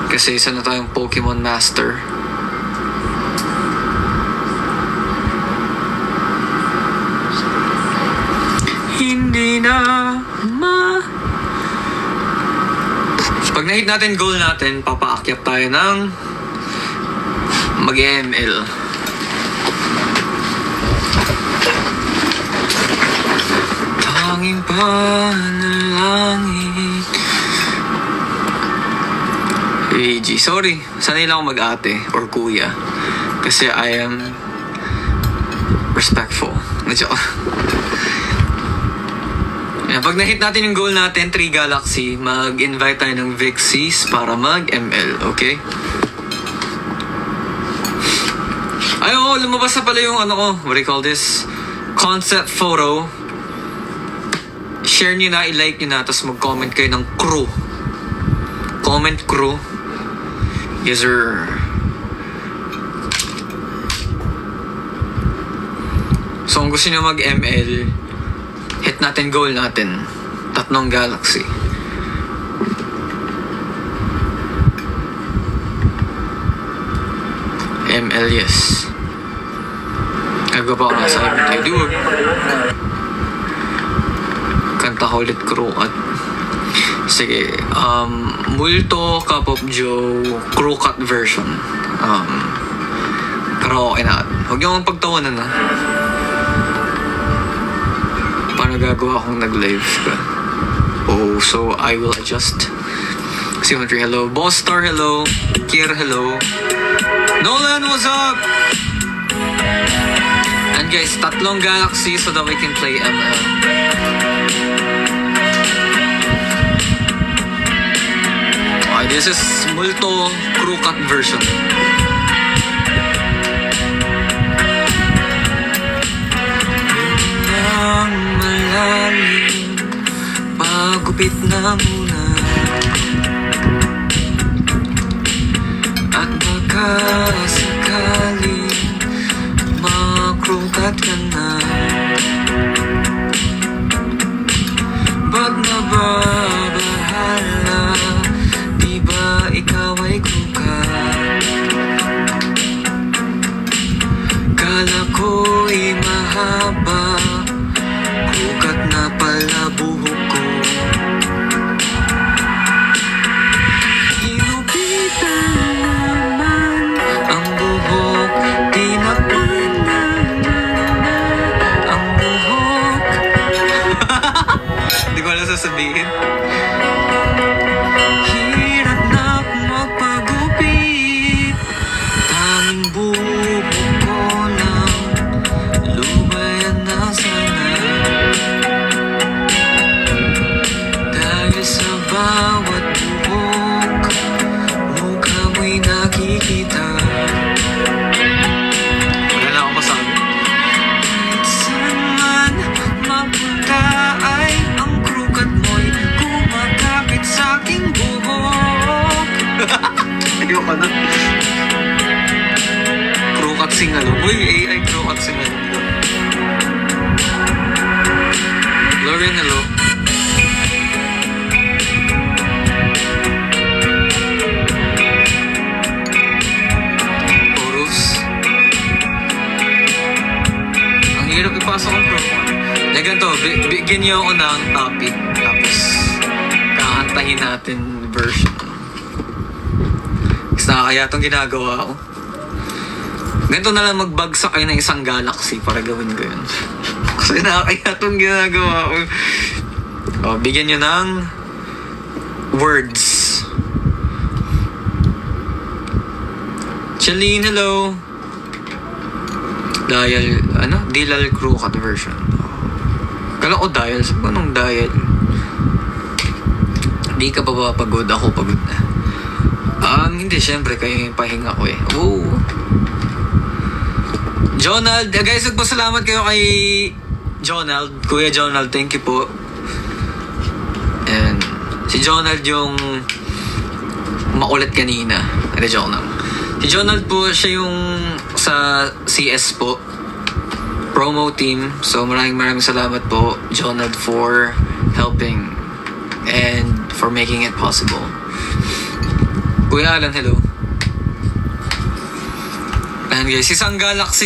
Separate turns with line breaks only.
Kasi isa na tayong Pokemon Master. Hindi na Pag na-hit natin goal natin, papaakyat tayo ng mag-ML. Tanging panalangin. AG, sorry. Sanay lang ako mag-ate or kuya. Kasi I am respectful. Medyo. Yan, pag na-hit natin yung goal natin, 3 Galaxy, mag-invite tayo ng Vixies para mag-ML, okay? Ay, oo, lumabas na pala yung ano ko, what do you call this? Concept photo. Share nyo na, i-like nyo na, tapos mag-comment kayo ng crew. Comment crew. Yes, sir. So, kung gusto nyo mag-ML, hit natin goal natin. 3 Galaxy. ML, yes. Nagawa pa ako na sa tayo. Dude. Kanta ko ulit crew at sige. Multo, Cup of Joe, crew cut version. Karaoke na. Huwag niyo akong pagtawanan na. Paano gagawa akong nag-live ka? Oh, so I will adjust. Symmetry, hello. Boss Star, hello. Kier, hello. Nolan, what's up? And guys, 3 Galaxy so that we can play ML. Okay, this is Multo crew cut version. Pagupit na muna at baka sakaling makrukat ka na. Ba't nababahala? Di ba ikaw ay krukat? Kala ko'y mahaba, krukat na pala buhok ko. Hinupitan naman ang buhok, tinakpan naman ang buhok. Hindi ko alam sasabihin. Hirap na magpagupit, tanging buhok ko lang lubayan na sana. Dahil sa bawat buhok, mukha mo'y nakikita. Wala na akong masabi. Kahit saan man mapunta ay ang krukat mo'y kumakapit sa aking buhok. Ayoko na. Krukat singalo. Uy, AI krukat singalo. Lauren, hello. Chorus. Ang hirap ipasok ang program. Na ganito, bigyan niyo ako ng topic. Tapos, kakantahin natin version. Kasi nakakaya itong ginagawa ko. Ganito na lang magbagsak kayo ng 1 Galaxy para gawin ko yun. Kasi nakakaya itong ginagawa ko. O, bigyan nyo ng words. Charlene, hello. Dial, ano? Dilal crew cut version. Kala ko dial. Sabi ko nung dial. Hindi ka pa ba pagod? Ako pagod na. Hindi, syempre. Kayo yung pahinga ko eh. Oh. Jonald, guys, nagpasalamat kayo kay Jonald. Kuya Jonald, thank you po. And si Jonald yung makulit kanina. Hindi, joke lang. Si Jonald po, siya yung sa CS po. Promo team. So maraming salamat po, Jonald, for helping and for making it possible. Kuya Alan, hello. Ayan guys, isang galaxy